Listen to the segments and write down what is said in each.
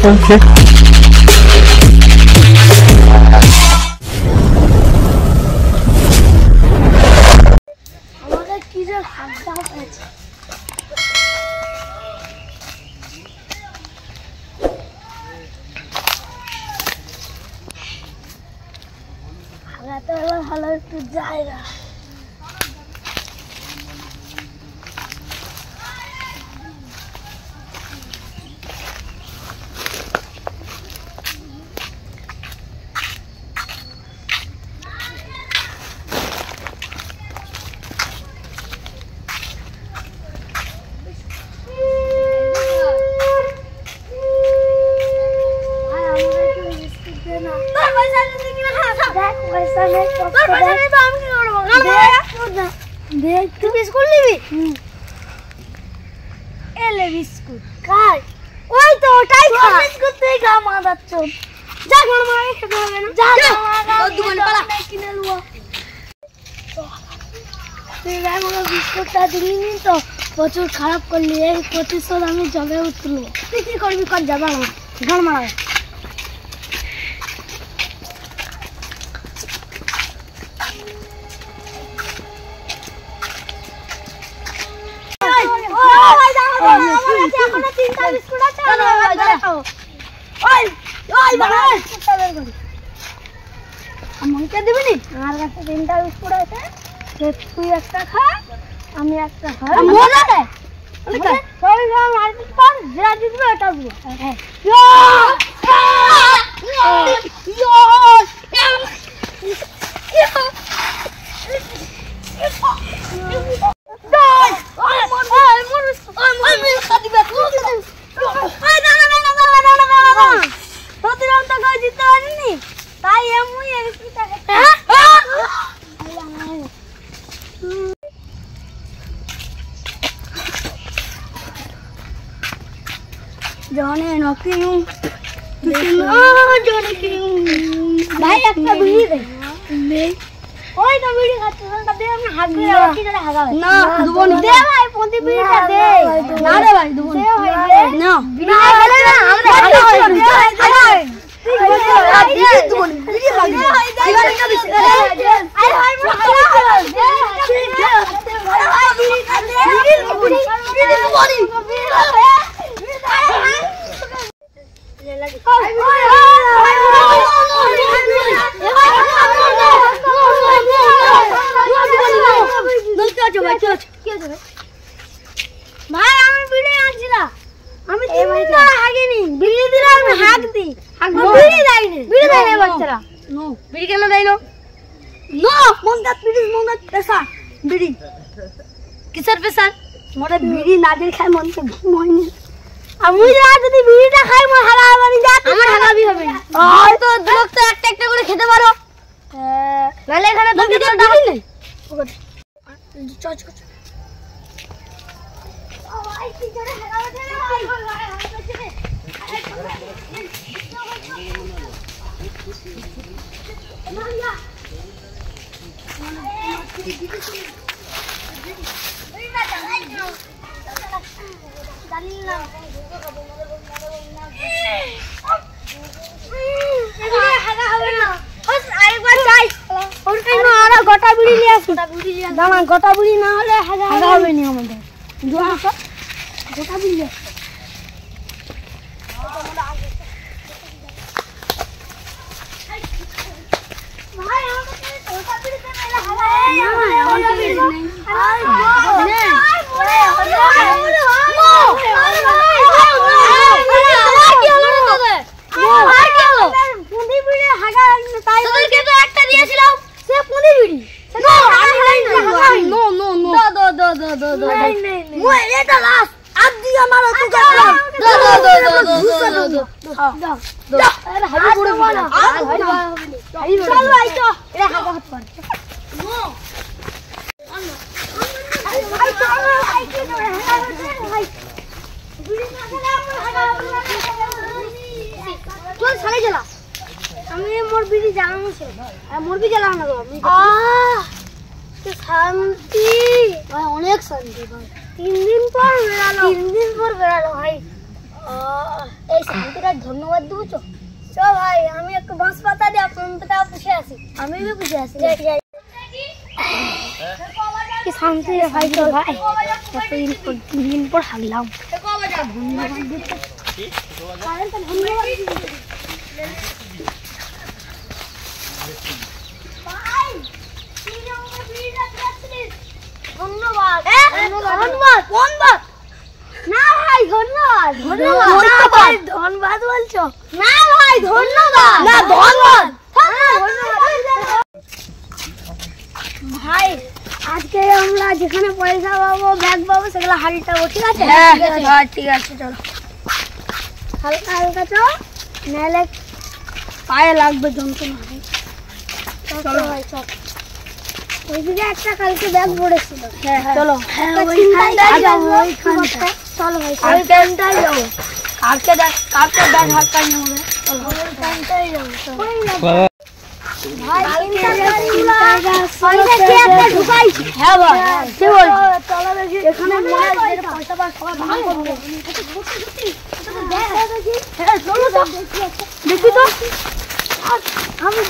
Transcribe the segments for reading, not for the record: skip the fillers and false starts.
Okay. আমাদের কি যে হাগা হয়েছে হাগাতে হলে ভালো একটু জায়গা প্রচুর খারাপ করলি এই প্রতিশোধ আমি জবে উঠলু তুই কি করবি কর যাবা ঘর মারা আমাকে দিবি নি আমার কাছে 3টা বিস্কুট আছে তুই একটা খা আমি একটা খা মজা দেয় সবাই মারপিট কর যা দিবি ওটা দিবি Johnny knocking भाई একটা বিড়ি দে নেই ওই তো বিড়ি খাচ্ছিস না দে আমি হাত দিয়ে রাখি ধরে হাগাবে না দুবো না দে ভাই পন্তি বিড়িটা দে না রে ভাই দুবো না না বিড়ি খেলে না আমরা হাগা হই তুই দুবো না বিড়ি খাবি এবারে খাবি আরে ভাই মোর হাগা হলো দে ভাই বিড়ি খা দে বিড়ি দুবো না ভাই আমি বিড়ি আনছি না আমি 3 মিনিট ধরে হাগিনি বিড়ি দিলে আমি হাগ দি বিড়ি দেয়নি বিড়ি দেয় না বাচ্চারা নো বিড়ি কেন দেয় না নো মনটা প্লিজ মনটা পেশা বিড়ি কিসের পেশা মোরে বিড়ি না দিলে খাই মন তো মইনি আমি যদি বিড়িটা খাই মো হাগা হবে না আমার হাগাবি হবে না আর তো লোক তো একটা একটা করে খেতে পারো নালে এখানে তো ভিডিওটা নেই চচ চচ ভাই কি করে হাগাবে রে গোটা বিড়ি নিয়ে আসি দাঁড়া গোটা বিড়ি না হলে হাগা হবে না আমাদের গোটা বিড়ি ভাই আমাকে গোটা বিড়ি দে না হাগা শান্তি ভাই অনেক শান্তি ভাই 3 দিন পর বেরালো ভাই এই শান্তিটা ধন্য শান্তটা বসে আছি, আমিও বসে আছি। কি শান্তি রে ভাই, তো ভাই দিন পর হাগলাম। ধন্যবাদ। ধন্যবাদ না ভাই, ধন্যবাদ। ধন্যবাদ বলছো না ভাই, ধন্যবাদ না, ধন্যবাদ ভাই। আজকে আমরা যেখানে পয়সা পাবো, ব্যাগ পাবো, সেগুলো হারিটাবো, ঠিক আছে? ঠিক আছে, চলো হালকা হালকা চলো, নাহলে পায়ে লাগবে যন্ত্রণা। চলো ভাই চল। ওইদিকে একটা কালকে ব্যাগ পড়েছিল, চলো চলো ভাই, ওইখানটাই যাবো। কালকে ব্যাগ হালকা নেবো, চলো ওইখানটাই যাবো। দেখি তো আমি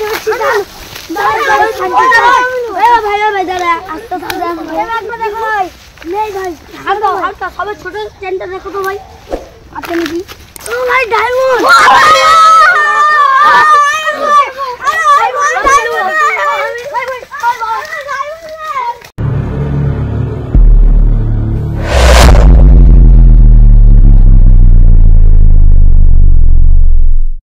ছোট চেনটা দেখো তো ভাই, আছে নাকি? ও ভাই ডায়মন্ড।